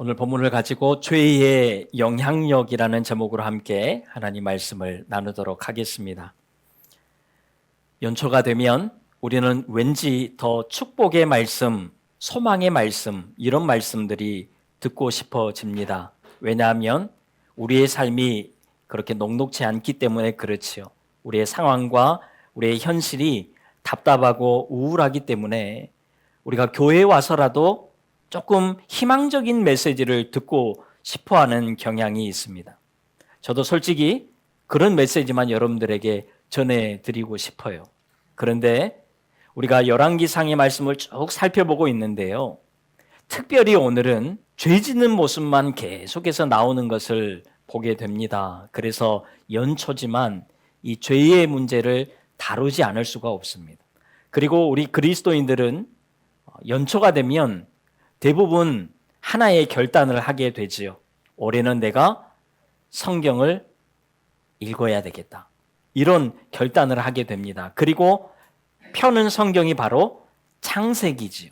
오늘 본문을 가지고 죄의 영향력이라는 제목으로 함께 하나님 말씀을 나누도록 하겠습니다. 연초가 되면 우리는 왠지 더 축복의 말씀, 소망의 말씀, 이런 말씀들이 듣고 싶어집니다. 왜냐하면 우리의 삶이 그렇게 녹록지 않기 때문에 그렇지요. 우리의 상황과 우리의 현실이 답답하고 우울하기 때문에 우리가 교회에 와서라도 조금 희망적인 메시지를 듣고 싶어하는 경향이 있습니다. 저도 솔직히 그런 메시지만 여러분들에게 전해드리고 싶어요. 그런데 우리가 열왕기상의 말씀을 쭉 살펴보고 있는데요. 특별히 오늘은 죄 짓는 모습만 계속해서 나오는 것을 보게 됩니다. 그래서 연초지만 이 죄의 문제를 다루지 않을 수가 없습니다. 그리고 우리 그리스도인들은 연초가 되면 대부분 하나의 결단을 하게 되지요. 올해는 내가 성경을 읽어야 되겠다. 이런 결단을 하게 됩니다. 그리고 펴는 성경이 바로 창세기지요.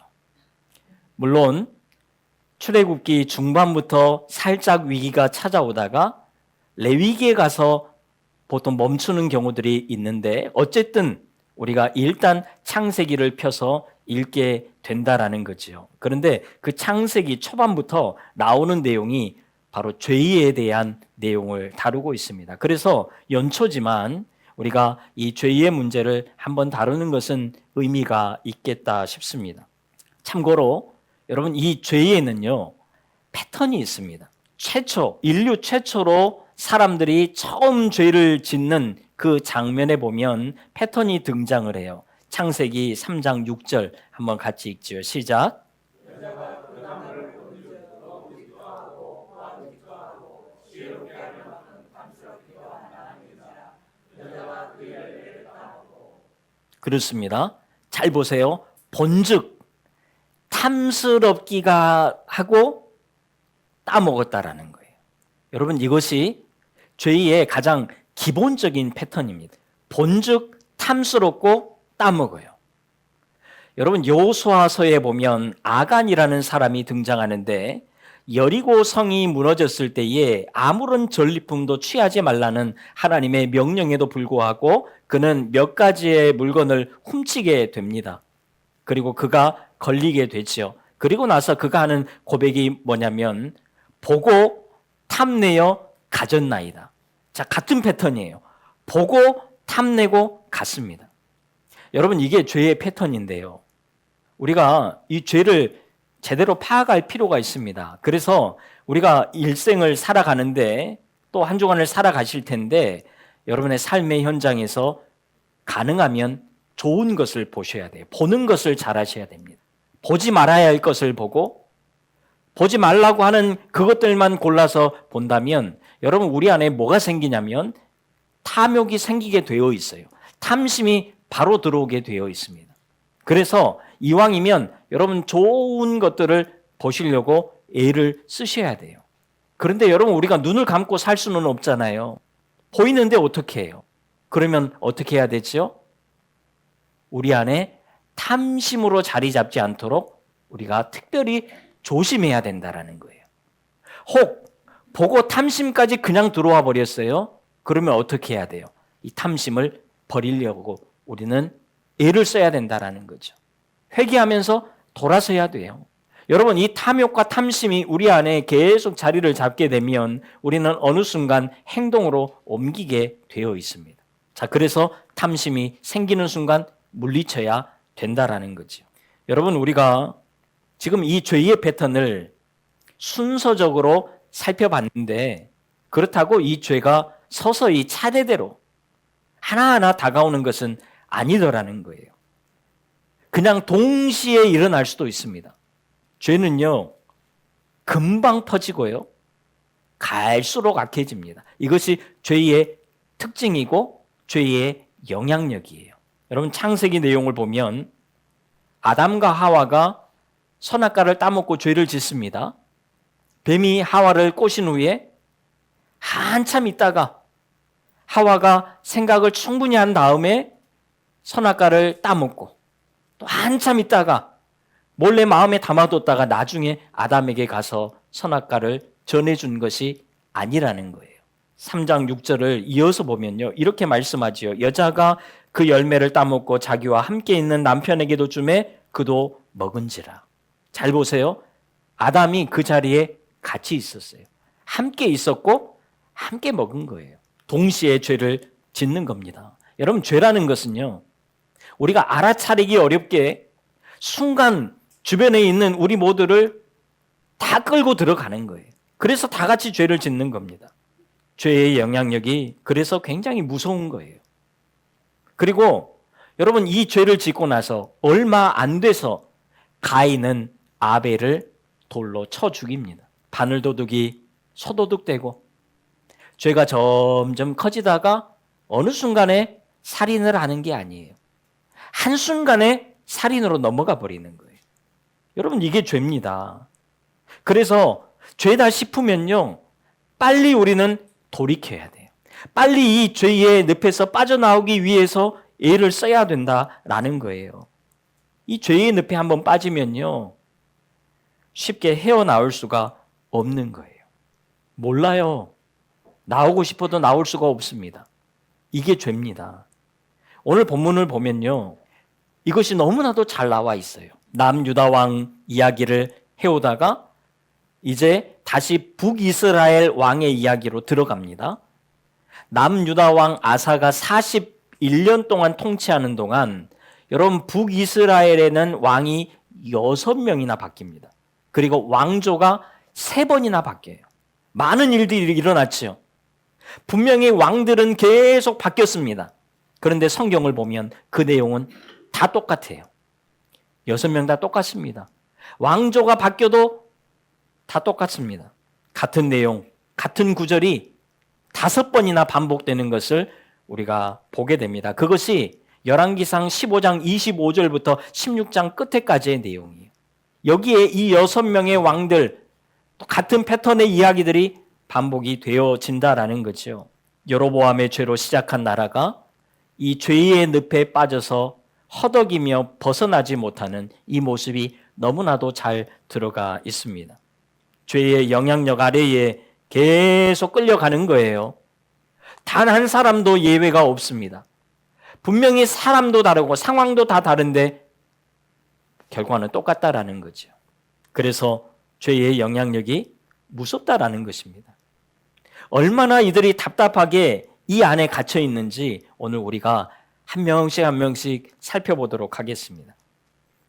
물론 출애굽기 중반부터 살짝 위기가 찾아오다가 레위기에 가서 보통 멈추는 경우들이 있는데 어쨌든 우리가 일단 창세기를 펴서 읽게 된다라는 거죠. 그런데 그 창세기 초반부터 나오는 내용이 바로 죄에 대한 내용을 다루고 있습니다. 그래서 연초지만 우리가 이 죄의 문제를 한번 다루는 것은 의미가 있겠다 싶습니다. 참고로 여러분 이 죄에는요 패턴이 있습니다. 인류 최초로 사람들이 처음 죄를 짓는 그 장면에 보면 패턴이 등장을 해요. 창세기 3장 6절 한번 같이 읽지요. 시작. 그렇습니다. 잘 보세요. 본즉 탐스럽기가 하고 따먹었다라는 거예요. 여러분 이것이 죄의 가장 기본적인 패턴입니다. 본즉 탐스럽고 따먹어요. 여러분 여호수아서에 보면 아간이라는 사람이 등장하는데 여리고 성이 무너졌을 때에 아무런 전리품도 취하지 말라는 하나님의 명령에도 불구하고 그는 몇 가지의 물건을 훔치게 됩니다. 그리고 그가 걸리게 되죠. 그리고 나서 그가 하는 고백이 뭐냐면 보고 탐내어 가졌나이다. 자, 같은 패턴이에요. 보고 탐내고 갔습니다. 여러분 이게 죄의 패턴인데요. 우리가 이 죄를 제대로 파악할 필요가 있습니다. 그래서 우리가 일생을 살아가는데 또 한 주간을 살아가실 텐데 여러분의 삶의 현장에서 가능하면 좋은 것을 보셔야 돼요. 보는 것을 잘 하셔야 됩니다. 보지 말아야 할 것을 보고 보지 말라고 하는 그것들만 골라서 본다면 여러분 우리 안에 뭐가 생기냐면 탐욕이 생기게 되어 있어요. 탐심이 바로 들어오게 되어 있습니다. 그래서 이왕이면 여러분 좋은 것들을 보시려고 애를 쓰셔야 돼요. 그런데 여러분 우리가 눈을 감고 살 수는 없잖아요. 보이는데 어떻게 해요? 그러면 어떻게 해야 되죠? 우리 안에 탐심으로 자리 잡지 않도록 우리가 특별히 조심해야 된다는 거예요. 혹 보고 탐심까지 그냥 들어와 버렸어요. 그러면 어떻게 해야 돼요? 이 탐심을 버리려고 우리는 애를 써야 된다는 거죠. 회개하면서 돌아서야 돼요. 여러분 이 탐욕과 탐심이 우리 안에 계속 자리를 잡게 되면 우리는 어느 순간 행동으로 옮기게 되어 있습니다. 자, 그래서 탐심이 생기는 순간 물리쳐야 된다라는 거죠. 여러분 우리가 지금 이 죄의 패턴을 순서적으로 살펴봤는데 그렇다고 이 죄가 서서히 차례대로 하나하나 다가오는 것은 아니더라는 거예요. 그냥 동시에 일어날 수도 있습니다. 죄는요, 금방 퍼지고요, 갈수록 악해집니다. 이것이 죄의 특징이고 죄의 영향력이에요. 여러분 창세기 내용을 보면 아담과 하와가 선악과를 따먹고 죄를 짓습니다. 뱀이 하와를 꼬신 후에 한참 있다가 하와가 생각을 충분히 한 다음에 선악과를 따먹고 또 한참 있다가 몰래 마음에 담아뒀다가 나중에 아담에게 가서 선악과를 전해준 것이 아니라는 거예요. 3장 6절을 이어서 보면요, 이렇게 말씀하지요. 여자가 그 열매를 따먹고 자기와 함께 있는 남편에게도 주매 그도 먹은지라. 잘 보세요. 아담이 그 자리에 같이 있었어요. 함께 있었고 함께 먹은 거예요. 동시에 죄를 짓는 겁니다. 여러분, 죄라는 것은요, 우리가 알아차리기 어렵게 순간 주변에 있는 우리 모두를 다 끌고 들어가는 거예요. 그래서 다 같이 죄를 짓는 겁니다. 죄의 영향력이 그래서 굉장히 무서운 거예요. 그리고 여러분, 이 죄를 짓고 나서 얼마 안 돼서 가인은 아벨을 돌로 쳐 죽입니다. 바늘도둑이 소도둑되고 죄가 점점 커지다가 어느 순간에 살인을 하는 게 아니에요. 한순간에 살인으로 넘어가 버리는 거예요. 여러분, 이게 죄입니다. 그래서 죄다 싶으면요, 빨리 우리는 돌이켜야 돼요. 빨리 이 죄의 늪에서 빠져나오기 위해서 애를 써야 된다라는 거예요. 이 죄의 늪에 한번 빠지면요, 쉽게 헤어나올 수가 없는 거예요. 몰라요. 나오고 싶어도 나올 수가 없습니다. 이게 죄입니다. 오늘 본문을 보면요, 이것이 너무나도 잘 나와 있어요. 남유다 왕 이야기를 해오다가 이제 다시 북이스라엘 왕의 이야기로 들어갑니다. 남유다 왕 아사가 41년 동안 통치하는 동안 여러분, 북이스라엘에는 왕이 6명이나 바뀝니다. 그리고 왕조가 3번이나 바뀌어요. 많은 일들이 일어났죠. 분명히 왕들은 계속 바뀌었습니다. 그런데 성경을 보면 그 내용은 다 똑같아요. 6명 다 똑같습니다. 왕조가 바뀌어도 다 똑같습니다. 같은 내용, 같은 구절이 5번이나 반복되는 것을 우리가 보게 됩니다. 그것이 열왕기상 15장 25절부터 16장 끝에까지의 내용이에요. 여기에 이 6명의 왕들, 또 같은 패턴의 이야기들이 반복이 되어진다라는 거죠. 여로보암의 죄로 시작한 나라가 이 죄의 늪에 빠져서 허덕이며 벗어나지 못하는 이 모습이 너무나도 잘 들어가 있습니다. 죄의 영향력 아래에 계속 끌려가는 거예요. 단 한 사람도 예외가 없습니다. 분명히 사람도 다르고 상황도 다 다른데 결과는 똑같다라는 거죠. 그래서 죄의 영향력이 무섭다라는 것입니다. 얼마나 이들이 답답하게 이 안에 갇혀 있는지 오늘 우리가 한 명씩 한 명씩 살펴보도록 하겠습니다.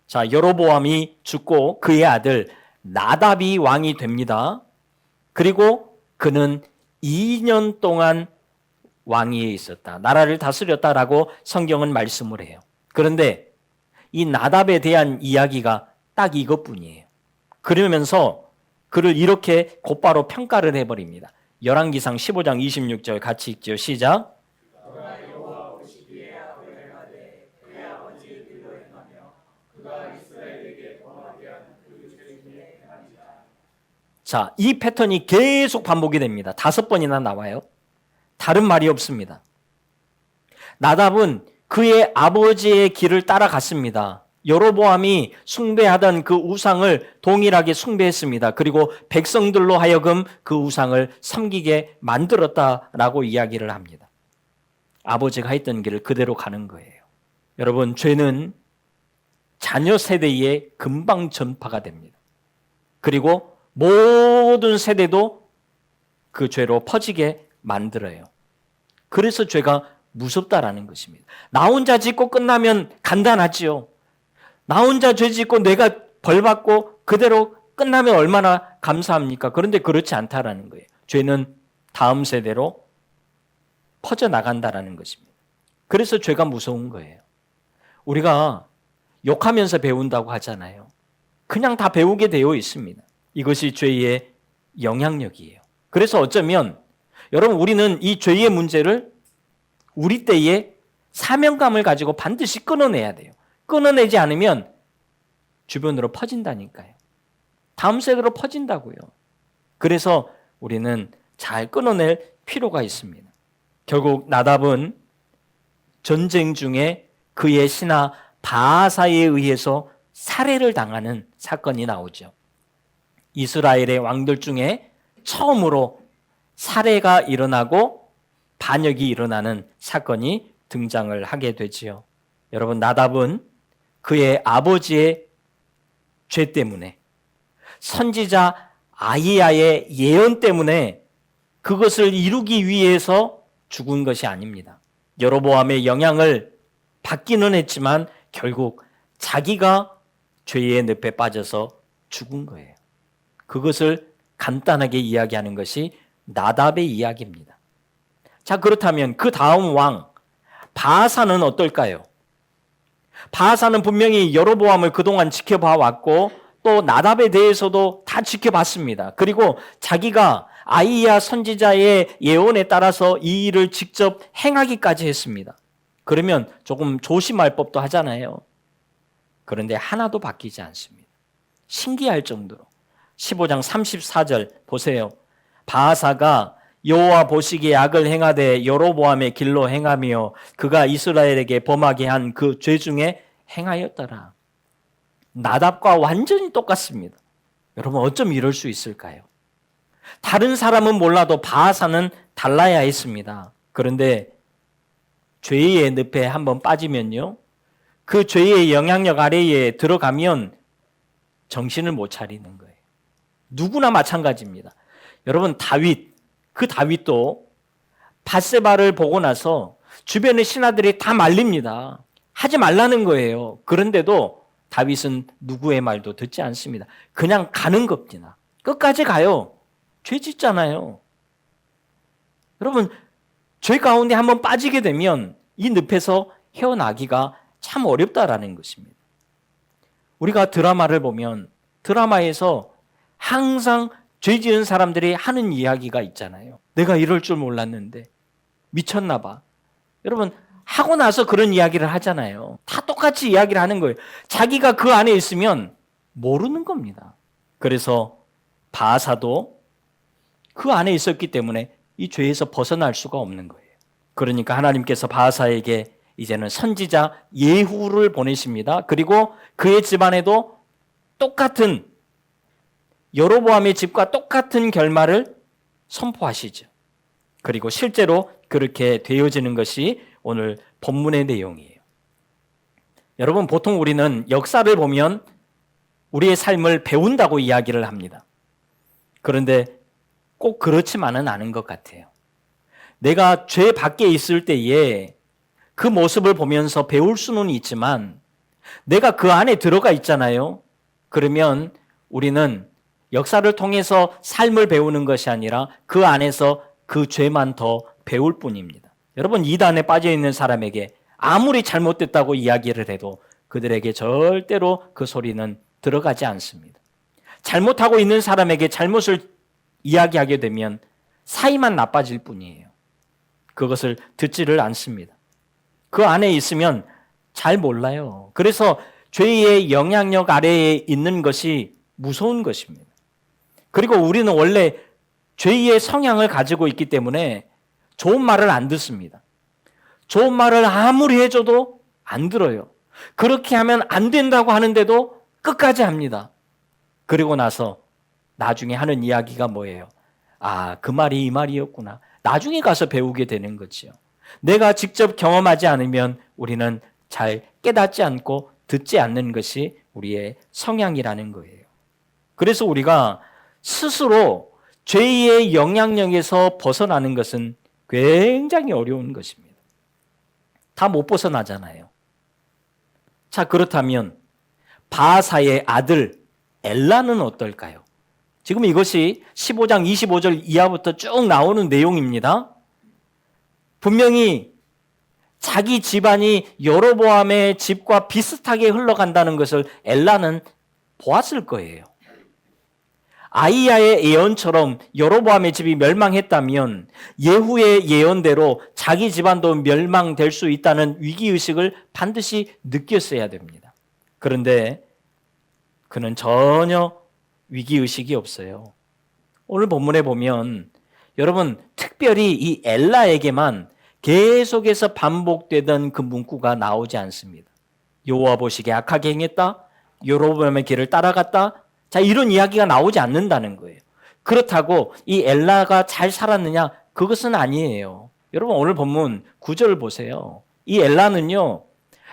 자, 여로보암이 죽고 그의 아들 나답이 왕이 됩니다. 그리고 그는 2년 동안 왕위에 있었다. 나라를 다스렸다라고 성경은 말씀을 해요. 그런데 이 나답에 대한 이야기가 딱 이것뿐이에요. 그러면서 그를 이렇게 곧바로 평가를 해버립니다. 열왕기상 15장 26절 같이 읽죠. 시작. 자, 이 패턴이 계속 반복이 됩니다. 5번이나 나와요. 다른 말이 없습니다. 나답은 그의 아버지의 길을 따라갔습니다. 여로보암이 숭배하던 그 우상을 동일하게 숭배했습니다. 그리고 백성들로 하여금 그 우상을 섬기게 만들었다라고 이야기를 합니다. 아버지가 했던 길을 그대로 가는 거예요. 여러분, 죄는 자녀 세대에 금방 전파가 됩니다. 그리고 모든 세대도 그 죄로 퍼지게 만들어요. 그래서 죄가 무섭다라는 것입니다. 나 혼자 짓고 끝나면 간단하지요. 나 혼자 죄 짓고 내가 벌 받고 그대로 끝나면 얼마나 감사합니까? 그런데 그렇지 않다라는 거예요. 죄는 다음 세대로 퍼져나간다라는 것입니다. 그래서 죄가 무서운 거예요. 우리가 욕하면서 배운다고 하잖아요. 그냥 다 배우게 되어 있습니다. 이것이 죄의 영향력이에요. 그래서 어쩌면 여러분, 우리는 이 죄의 문제를 우리 때에 사명감을 가지고 반드시 끊어내야 돼요. 끊어내지 않으면 주변으로 퍼진다니까요. 다음 세대로 퍼진다고요. 그래서 우리는 잘 끊어낼 필요가 있습니다. 결국 나답은 전쟁 중에 그의 신하 바아사에 의해서 살해를 당하는 사건이 나오죠. 이스라엘의 왕들 중에 처음으로 살해가 일어나고 반역이 일어나는 사건이 등장을 하게 되지요. 여러분, 나답은 그의 아버지의 죄 때문에, 선지자 아히야의 예언 때문에 그것을 이루기 위해서 죽은 것이 아닙니다. 여로보암의 영향을 받기는 했지만 결국 자기가 죄의 늪에 빠져서 죽은 거예요. 그것을 간단하게 이야기하는 것이 나답의 이야기입니다. 자, 그렇다면 그 다음 왕 바아사는 어떨까요? 바아사는 분명히 여로보암을 그동안 지켜봐 왔고 또 나답에 대해서도 다 지켜봤습니다. 그리고 자기가 아히야 선지자의 예언에 따라서 이 일을 직접 행하기까지 했습니다. 그러면 조금 조심할 법도 하잖아요. 그런데 하나도 바뀌지 않습니다. 신기할 정도로. 15장 34절 보세요. 바아사가 여호와 보시기에 악을 행하되 여로보암의 길로 행하며 그가 이스라엘에게 범하게 한 그 죄 중에 행하였더라. 나답과 완전히 똑같습니다. 여러분, 어쩜 이럴 수 있을까요? 다른 사람은 몰라도 바아사는 달라야 했습니다. 그런데 죄의 늪에 한번 빠지면요, 그 죄의 영향력 아래에 들어가면 정신을 못 차리는 거예요. 누구나 마찬가지입니다. 여러분, 그 다윗도 밧세바를 보고 나서 주변의 신하들이 다 말립니다. 하지 말라는 거예요. 그런데도 다윗은 누구의 말도 듣지 않습니다. 그냥 가는 겁니다. 끝까지 가요. 죄 짓잖아요. 여러분, 죄 가운데 한번 빠지게 되면 이 늪에서 헤어나기가 참 어렵다라는 것입니다. 우리가 드라마를 보면 드라마에서 항상 죄 지은 사람들이 하는 이야기가 있잖아요. 내가 이럴 줄 몰랐는데 미쳤나 봐. 여러분, 하고 나서 그런 이야기를 하잖아요. 다 똑같이 이야기를 하는 거예요. 자기가 그 안에 있으면 모르는 겁니다. 그래서 바아사도 그 안에 있었기 때문에 이 죄에서 벗어날 수가 없는 거예요. 그러니까 하나님께서 바아사에게 이제는 선지자 예후를 보내십니다. 그리고 그의 집안에도 똑같은, 여로보암의 집과 똑같은 결말을 선포하시죠. 그리고 실제로 그렇게 되어지는 것이 오늘 본문의 내용이에요. 여러분, 보통 우리는 역사를 보면 우리의 삶을 배운다고 이야기를 합니다. 그런데 꼭 그렇지만은 않은 것 같아요. 내가 죄 밖에 있을 때에 그 모습을 보면서 배울 수는 있지만 내가 그 안에 들어가 있잖아요. 그러면 우리는 역사를 통해서 삶을 배우는 것이 아니라 그 안에서 그 죄만 더 배울 뿐입니다. 여러분, 이단에 빠져 있는 사람에게 아무리 잘못됐다고 이야기를 해도 그들에게 절대로 그 소리는 들어가지 않습니다. 잘못하고 있는 사람에게 잘못을 이야기하게 되면 사이만 나빠질 뿐이에요. 그것을 듣지를 않습니다. 그 안에 있으면 잘 몰라요. 그래서 죄의 영향력 아래에 있는 것이 무서운 것입니다. 그리고 우리는 원래 죄의 성향을 가지고 있기 때문에 좋은 말을 안 듣습니다. 좋은 말을 아무리 해줘도 안 들어요. 그렇게 하면 안 된다고 하는데도 끝까지 합니다. 그리고 나서 나중에 하는 이야기가 뭐예요? 아, 그 말이 이 말이었구나. 나중에 가서 배우게 되는 거죠. 내가 직접 경험하지 않으면 우리는 잘 깨닫지 않고 듣지 않는 것이 우리의 성향이라는 거예요. 그래서 우리가 스스로 죄의 영향력에서 벗어나는 것은 굉장히 어려운 것입니다. 다 못 벗어나잖아요. 자, 그렇다면 바아사의 아들 엘라는 어떨까요? 지금 이것이 15장 25절 이하부터 쭉 나오는 내용입니다. 분명히 자기 집안이 여로보암의 집과 비슷하게 흘러간다는 것을 엘라는 보았을 거예요. 아히야의 예언처럼 여로보암의 집이 멸망했다면 예후의 예언대로 자기 집안도 멸망될 수 있다는 위기의식을 반드시 느꼈어야 됩니다. 그런데 그는 전혀 위기의식이 없어요. 오늘 본문에 보면 여러분, 특별히 이 엘라에게만 계속해서 반복되던 그 문구가 나오지 않습니다. 여호와 보시기에 악하게 행했다. 여로보암의 길을 따라갔다. 자, 이런 이야기가 나오지 않는다는 거예요. 그렇다고 이 엘라가 잘 살았느냐? 그것은 아니에요. 여러분 오늘 본문 9절 보세요. 이 엘라는요,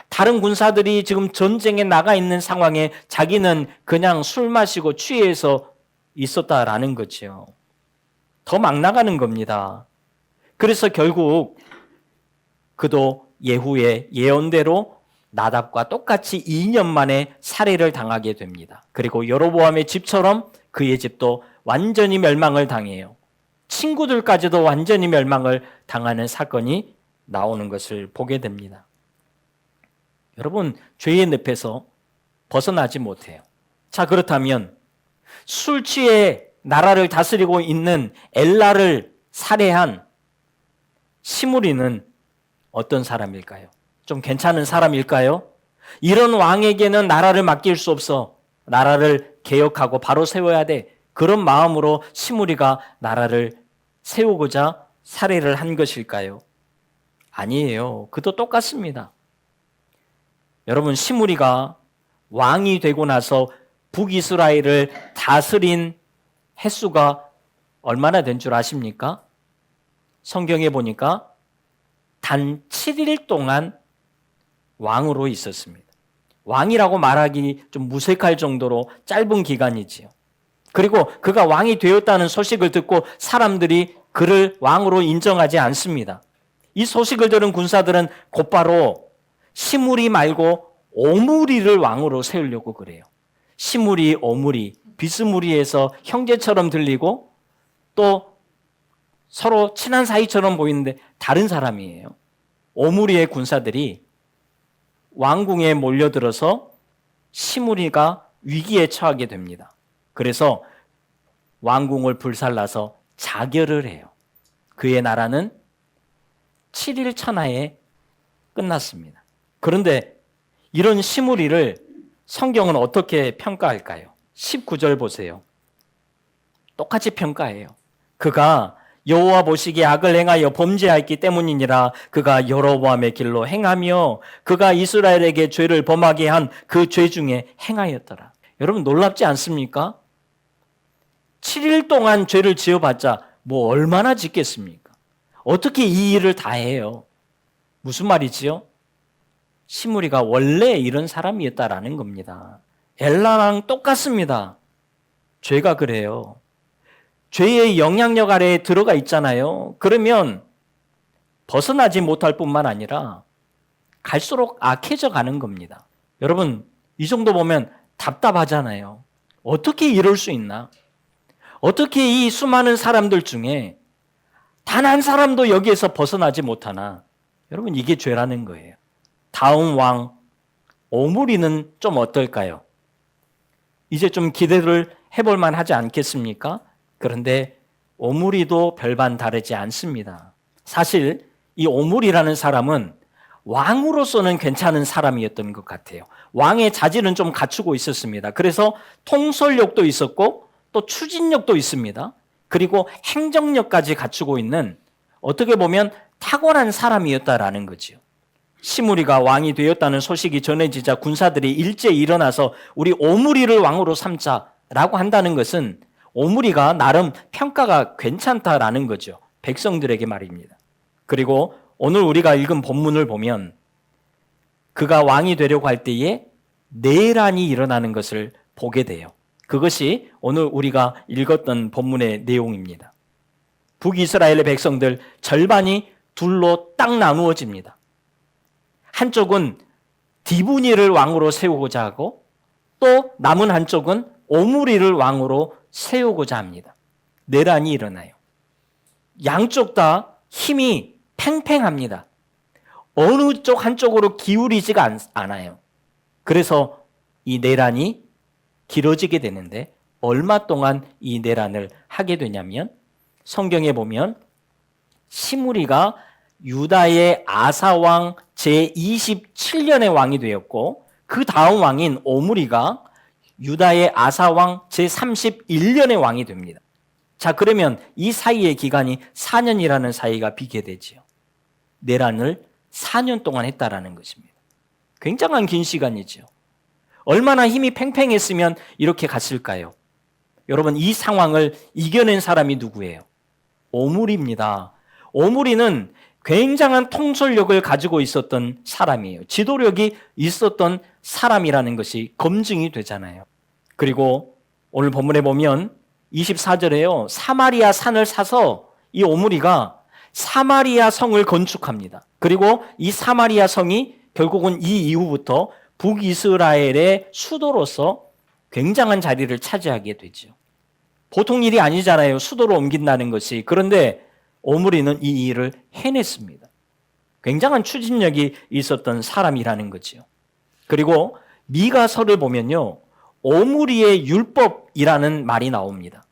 다른 군사들이 지금 전쟁에 나가 있는 상황에 자기는 그냥 술 마시고 취해서 있었다라는 거죠. 더 막 나가는 겁니다. 그래서 결국 그도 예후의 예언대로 나답과 똑같이 2년 만에 살해를 당하게 됩니다. 그리고 여로보암의 집처럼 그의 집도 완전히 멸망을 당해요. 친구들까지도 완전히 멸망을 당하는 사건이 나오는 것을 보게 됩니다. 여러분, 죄의 늪에서 벗어나지 못해요. 자, 그렇다면 술 취해 나라를 다스리고 있는 엘라를 살해한 시므리는 어떤 사람일까요? 좀 괜찮은 사람일까요? 이런 왕에게는 나라를 맡길 수 없어. 나라를 개혁하고 바로 세워야 돼. 그런 마음으로 시므리가 나라를 세우고자 살해를 한 것일까요? 아니에요. 그도 똑같습니다. 여러분, 시므리가 왕이 되고 나서 북이스라엘을 다스린 횟수가 얼마나 된 줄 아십니까? 성경에 보니까 단 7일 동안 왕으로 있었습니다. 왕이라고 말하기 좀 무색할 정도로 짧은 기간이지요. 그리고 그가 왕이 되었다는 소식을 듣고 사람들이 그를 왕으로 인정하지 않습니다. 이 소식을 들은 군사들은 곧바로 시므리 말고 오므리를 왕으로 세우려고 그래요. 시므리, 오므리, 비스무리에서 형제처럼 들리고 또 서로 친한 사이처럼 보이는데 다른 사람이에요. 오므리의 군사들이 왕궁에 몰려들어서 시므리가 위기에 처하게 됩니다. 그래서 왕궁을 불살라서 자결을 해요. 그의 나라는 7일 천하에 끝났습니다. 그런데 이런 시므리를 성경은 어떻게 평가할까요? 19절 보세요. 똑같이 평가해요. 그가 여호와 보시기에 악을 행하여 범죄하였기 때문이니라. 그가 여로보암의 길로 행하며 그가 이스라엘에게 죄를 범하게 한 그 죄 중에 행하였더라. 여러분 놀랍지 않습니까? 7일 동안 죄를 지어봤자 뭐 얼마나 짓겠습니까? 어떻게 이 일을 다 해요? 무슨 말이지요? 시므리가 원래 이런 사람이었다라는 겁니다. 엘라랑 똑같습니다. 죄가 그래요. 죄의 영향력 아래에 들어가 있잖아요. 그러면 벗어나지 못할 뿐만 아니라 갈수록 악해져 가는 겁니다. 여러분, 이 정도 보면 답답하잖아요. 어떻게 이럴 수 있나? 어떻게 이 수많은 사람들 중에 단 한 사람도 여기에서 벗어나지 못하나? 여러분, 이게 죄라는 거예요. 다음 왕 오므리는 좀 어떨까요? 이제 좀 기대를 해볼 만하지 않겠습니까? 그런데 오므리도 별반 다르지 않습니다. 사실 이 오므리라는 사람은 왕으로서는 괜찮은 사람이었던 것 같아요. 왕의 자질은 좀 갖추고 있었습니다. 그래서 통솔력도 있었고 또 추진력도 있습니다. 그리고 행정력까지 갖추고 있는 어떻게 보면 탁월한 사람이었다라는 거죠. 시므리가 왕이 되었다는 소식이 전해지자 군사들이 일제히 일어나서 우리 오므리를 왕으로 삼자라고 한다는 것은 오므리가 나름 평가가 괜찮다라는 거죠. 백성들에게 말입니다. 그리고 오늘 우리가 읽은 본문을 보면 그가 왕이 되려고 할 때에 내란이 일어나는 것을 보게 돼요. 그것이 오늘 우리가 읽었던 본문의 내용입니다. 북이스라엘의 백성들 절반이 둘로 딱 나누어집니다. 한쪽은 디브니를 왕으로 세우고자 하고 또 남은 한쪽은 오므리를 왕으로 세우고자 합니다. 내란이 일어나요. 양쪽 다 힘이 팽팽합니다. 어느 쪽 한쪽으로 기울이지가 않아요. 그래서 이 내란이 길어지게 되는데 얼마 동안 이 내란을 하게 되냐면 성경에 보면 시므리가 유다의 아사왕 제27년의 왕이 되었고 그 다음 왕인 오므리가 유다의 아사왕 제31년의 왕이 됩니다. 자, 그러면 이 사이의 기간이 4년이라는 사이가 비게 되지요. 내란을 4년 동안 했다라는 것입니다. 굉장한 긴 시간이죠. 얼마나 힘이 팽팽했으면 이렇게 갔을까요? 여러분, 이 상황을 이겨낸 사람이 누구예요? 오므리입니다. 오므리는 굉장한 통솔력을 가지고 있었던 사람이에요. 지도력이 있었던 사람이라는 것이 검증이 되잖아요. 그리고 오늘 본문에 보면 24절에요. 사마리아 산을 사서 이 오므리가 사마리아 성을 건축합니다. 그리고 이 사마리아 성이 결국은 이 이후부터 북이스라엘의 수도로서 굉장한 자리를 차지하게 되죠. 보통 일이 아니잖아요. 수도로 옮긴다는 것이. 그런데 오므리는 이 일을 해냈습니다. 굉장한 추진력이 있었던 사람이라는 거죠. 그리고 미가서를 보면요, 오므리의 율법이라는 말이 나옵니다.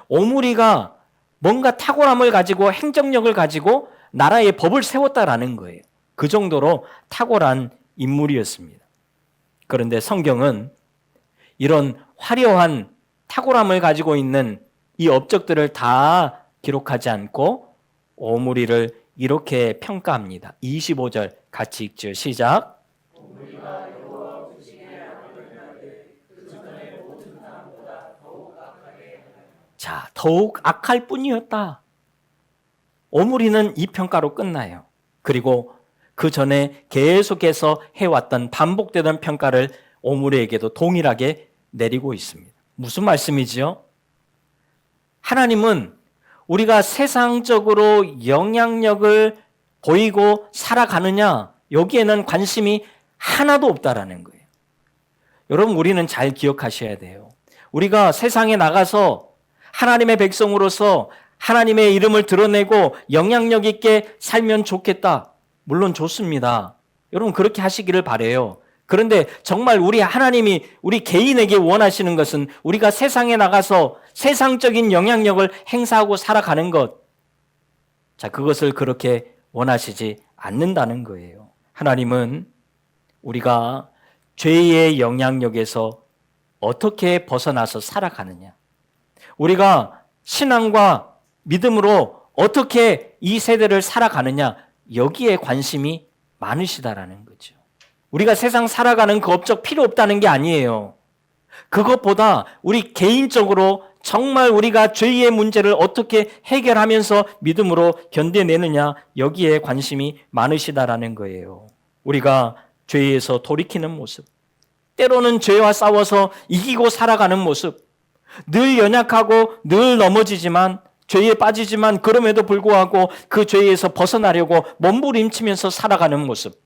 오므리가 뭔가 탁월함을 가지고 행정력을 가지고 나라의 법을 세웠다라는 거예요. 그 정도로 탁월한 인물이었습니다. 그런데 성경은 이런 화려한 탁월함을 가지고 있는 이 업적들을 다 기록하지 않고 오므리를 이렇게 평가합니다. 25절 같이 읽죠. 시작. 자, 더욱 악할 뿐이었다. 오므리는 이 평가로 끝나요. 그리고 그 전에 계속해서 해왔던 반복되던 평가를 오므리에게도 동일하게 내리고 있습니다. 무슨 말씀이지요? 하나님은 우리가 세상적으로 영향력을 보이고 살아가느냐, 여기에는 관심이 하나도 없다라는 거예요. 여러분, 우리는 잘 기억하셔야 돼요. 우리가 세상에 나가서 하나님의 백성으로서 하나님의 이름을 드러내고 영향력 있게 살면 좋겠다. 물론 좋습니다. 여러분, 그렇게 하시기를 바라요. 그런데 정말 우리 하나님이 우리 개인에게 원하시는 것은 우리가 세상에 나가서 세상적인 영향력을 행사하고 살아가는 것. 자, 그것을 그렇게 원하시지 않는다는 거예요. 하나님은 우리가 죄의 영향력에서 어떻게 벗어나서 살아가느냐, 우리가 신앙과 믿음으로 어떻게 이 세대를 살아가느냐, 여기에 관심이 많으시다라는 거죠. 우리가 세상 살아가는 그 업적 필요 없다는 게 아니에요. 그것보다 우리 개인적으로 정말 우리가 죄의 문제를 어떻게 해결하면서 믿음으로 견뎌내느냐, 여기에 관심이 많으시다라는 거예요. 우리가 죄에서 돌이키는 모습, 때로는 죄와 싸워서 이기고 살아가는 모습, 늘 연약하고 늘 넘어지지만 죄에 빠지지만 그럼에도 불구하고 그 죄에서 벗어나려고 몸부림치면서 살아가는 모습,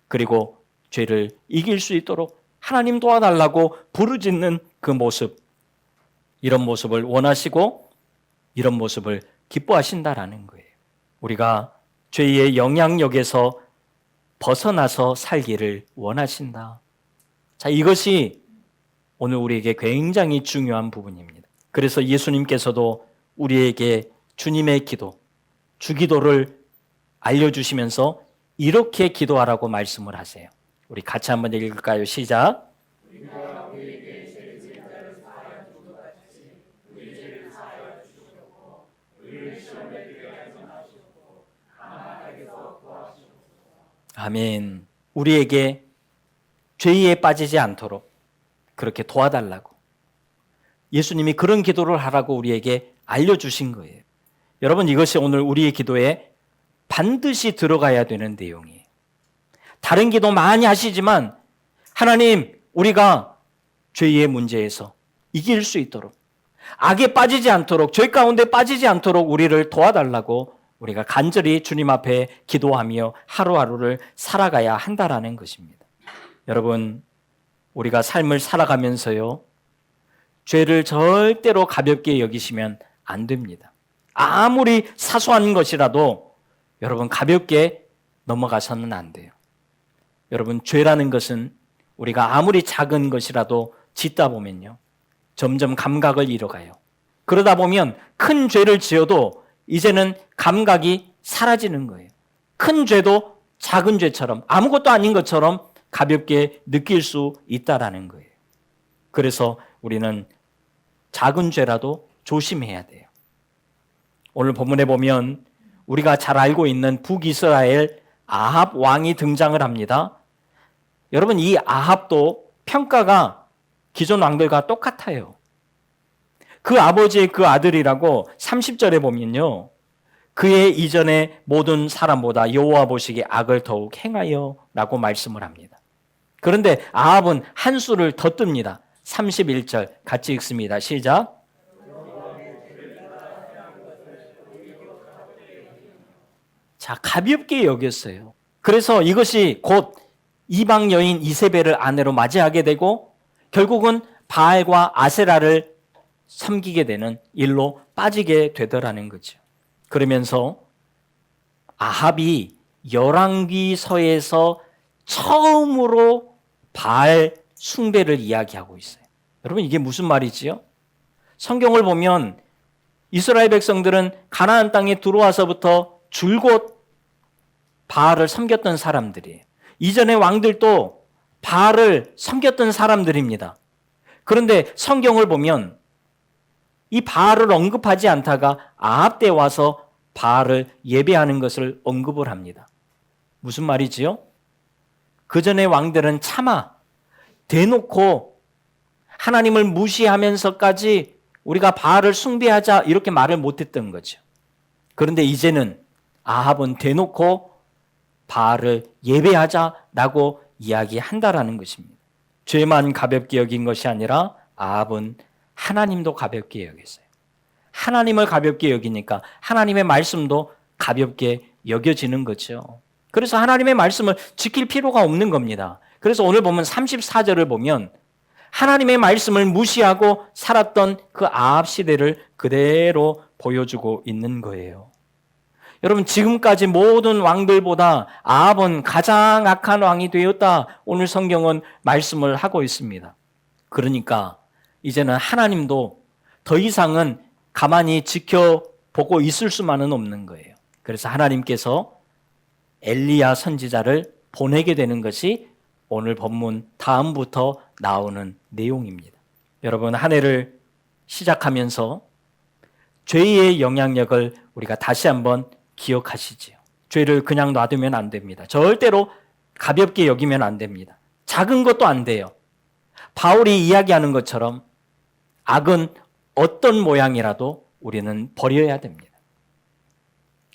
그리고 죄를 이길 수 있도록 하나님 도와달라고 부르짖는 그 모습, 이런 모습을 원하시고 이런 모습을 기뻐하신다라는 거예요. 우리가 죄의 영향력에서 벗어나서 살기를 원하신다. 자, 이것이 오늘 우리에게 굉장히 중요한 부분입니다. 그래서 예수님께서도 우리에게 주님의 기도, 주기도를 알려주시면서 이렇게 기도하라고 말씀을 하세요. 우리 같이 한번 읽을까요? 시작. 아멘. 우리에게 죄에 빠지지 않도록 그렇게 도와달라고 예수님이 그런 기도를 하라고 우리에게 알려주신 거예요. 여러분, 이것이 오늘 우리의 기도에 반드시 들어가야 되는 내용이에요. 다른 기도 많이 하시지만 하나님, 우리가 죄의 문제에서 이길 수 있도록, 악에 빠지지 않도록, 죄 가운데 빠지지 않도록 우리를 도와달라고 우리가 간절히 주님 앞에 기도하며 하루하루를 살아가야 한다라는 것입니다. 여러분, 우리가 삶을 살아가면서요, 죄를 절대로 가볍게 여기시면 안 됩니다. 아무리 사소한 것이라도 여러분 가볍게 넘어가서는 안 돼요. 여러분, 죄라는 것은 우리가 아무리 작은 것이라도 짓다 보면요, 점점 감각을 잃어가요. 그러다 보면 큰 죄를 지어도 이제는 감각이 사라지는 거예요. 큰 죄도 작은 죄처럼, 아무것도 아닌 것처럼 가볍게 느낄 수 있다라는 거예요. 그래서 우리는 작은 죄라도 조심해야 돼요. 오늘 본문에 보면 우리가 잘 알고 있는 북이스라엘 아합 왕이 등장을 합니다. 여러분, 이 아합도 평가가 기존 왕들과 똑같아요. 그 아버지의 그 아들이라고 30절에 보면요, 그의 이전의 모든 사람보다 여호와 보시기에 악을 더욱 행하여 라고 말씀을 합니다. 그런데 아합은 한 수를 더 뜹니다. 31절 같이 읽습니다. 시작. 자, 가볍게 여겼어요. 그래서 이것이 곧 이방 여인 이세벨을 아내로 맞이하게 되고 결국은 바알과 아세라를 섬기게 되는 일로 빠지게 되더라는 거죠. 그러면서 아합이 열왕기서에서 처음으로 바알 숭배를 이야기하고 있어요. 여러분, 이게 무슨 말이지요? 성경을 보면 이스라엘 백성들은 가나안 땅에 들어와서부터 줄곧 바알을 섬겼던 사람들이에요. 이전의 왕들도 바알을 섬겼던 사람들입니다. 그런데 성경을 보면 이 바알을 언급하지 않다가 아합 때 와서 바알을 예배하는 것을 언급을 합니다. 무슨 말이지요? 그 전의 왕들은 차마 대놓고 하나님을 무시하면서까지 우리가 바알을 숭배하자 이렇게 말을 못했던 거죠. 그런데 이제는 아합은 대놓고 바알을 예배하자라고 이야기한다라는 것입니다. 죄만 가볍게 여긴 것이 아니라 아합은 하나님도 가볍게 여겼어요. 하나님을 가볍게 여기니까 하나님의 말씀도 가볍게 여겨지는 거죠. 그래서 하나님의 말씀을 지킬 필요가 없는 겁니다. 그래서 오늘 보면 34절을 보면 하나님의 말씀을 무시하고 살았던 그 아합 시대를 그대로 보여주고 있는 거예요. 여러분, 지금까지 모든 왕들보다 아합은 가장 악한 왕이 되었다. 오늘 성경은 말씀을 하고 있습니다. 그러니까 이제는 하나님도 더 이상은 가만히 지켜보고 있을 수만은 없는 거예요. 그래서 하나님께서 엘리야 선지자를 보내게 되는 것이 오늘 본문 다음부터 나오는 내용입니다. 여러분, 한 해를 시작하면서 죄의 영향력을 우리가 다시 한번 기억하시지요. 죄를 그냥 놔두면 안 됩니다. 절대로 가볍게 여기면 안 됩니다. 작은 것도 안 돼요. 바울이 이야기하는 것처럼 악은 어떤 모양이라도 우리는 버려야 됩니다.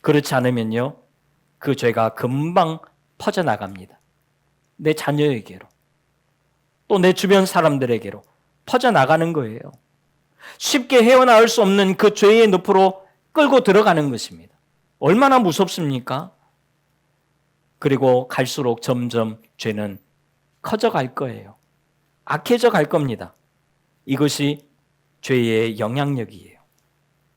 그렇지 않으면요, 그 죄가 금방 퍼져나갑니다. 내 자녀에게로, 또 내 주변 사람들에게로 퍼져나가는 거예요. 쉽게 헤어나올 수 없는 그 죄의 늪으로 끌고 들어가는 것입니다. 얼마나 무섭습니까? 그리고 갈수록 점점 죄는 커져갈 거예요. 악해져 갈 겁니다. 이것이 죄의 영향력이에요.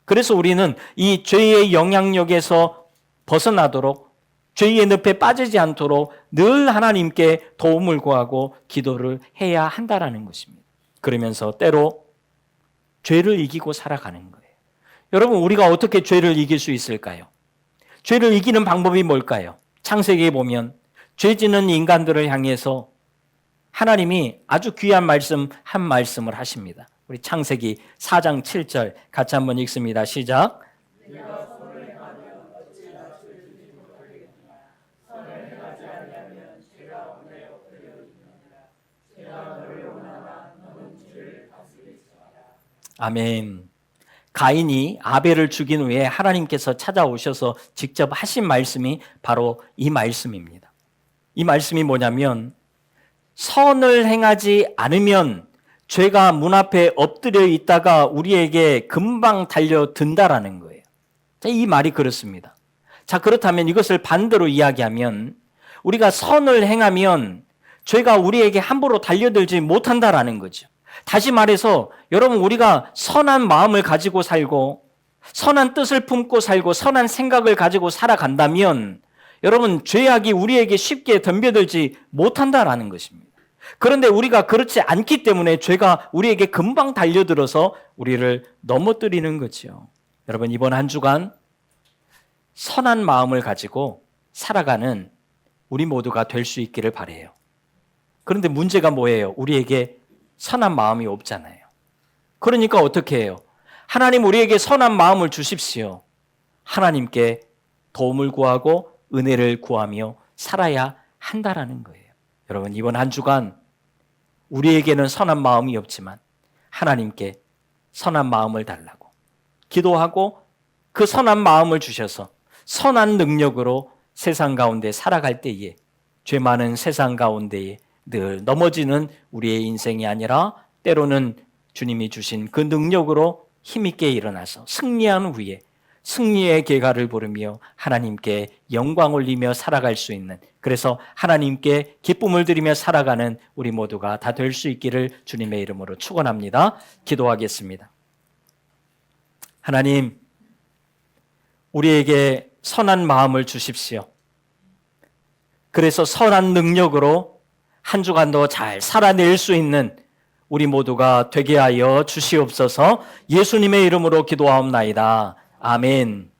그래서 우리는 이 죄의 영향력에서 벗어나도록, 죄의 늪에 빠지지 않도록 늘 하나님께 도움을 구하고 기도를 해야 한다는 것입니다. 그러면서 때로 죄를 이기고 살아가는 거예요. 여러분, 우리가 어떻게 죄를 이길 수 있을까요? 죄를 이기는 방법이 뭘까요? 창세기에 보면 죄 짓는 인간들을 향해서 하나님이 아주 귀한 말씀 한 말씀을 하십니다. 우리 창세기 4장 7절 같이 한번 읽습니다. 시작. 아멘. 가인이 아벨을 죽인 후에 하나님께서 찾아오셔서 직접 하신 말씀이 바로 이 말씀입니다. 이 말씀이 뭐냐면, 선을 행하지 않으면 죄가 문 앞에 엎드려 있다가 우리에게 금방 달려든다라는 거예요. 자, 이 말이 그렇습니다. 자, 그렇다면 이것을 반대로 이야기하면 우리가 선을 행하면 죄가 우리에게 함부로 달려들지 못한다라는 거죠. 다시 말해서 여러분, 우리가 선한 마음을 가지고 살고 선한 뜻을 품고 살고 선한 생각을 가지고 살아간다면 여러분, 죄악이 우리에게 쉽게 덤벼들지 못한다라는 것입니다. 그런데 우리가 그렇지 않기 때문에 죄가 우리에게 금방 달려들어서 우리를 넘어뜨리는 거죠. 여러분, 이번 한 주간 선한 마음을 가지고 살아가는 우리 모두가 될 수 있기를 바라요. 그런데 문제가 뭐예요? 우리에게 선한 마음이 없잖아요. 그러니까 어떻게 해요? 하나님, 우리에게 선한 마음을 주십시오. 하나님께 도움을 구하고 은혜를 구하며 살아야 한다라는 거예요. 여러분, 이번 한 주간 우리에게는 선한 마음이 없지만 하나님께 선한 마음을 달라고 기도하고 그 선한 마음을 주셔서 선한 능력으로 세상 가운데 살아갈 때에 죄 많은 세상 가운데에 늘 넘어지는 우리의 인생이 아니라 때로는 주님이 주신 그 능력으로 힘있게 일어나서 승리한 후에 승리의 계가를 부르며 하나님께 영광 올리며 살아갈 수 있는, 그래서 하나님께 기쁨을 드리며 살아가는 우리 모두가 다 될 수 있기를 주님의 이름으로 축원합니다. 기도하겠습니다. 하나님, 우리에게 선한 마음을 주십시오. 그래서 선한 능력으로 한 주간도 잘 살아낼 수 있는 우리 모두가 되게 하여 주시옵소서. 예수님의 이름으로 기도하옵나이다. 아멘.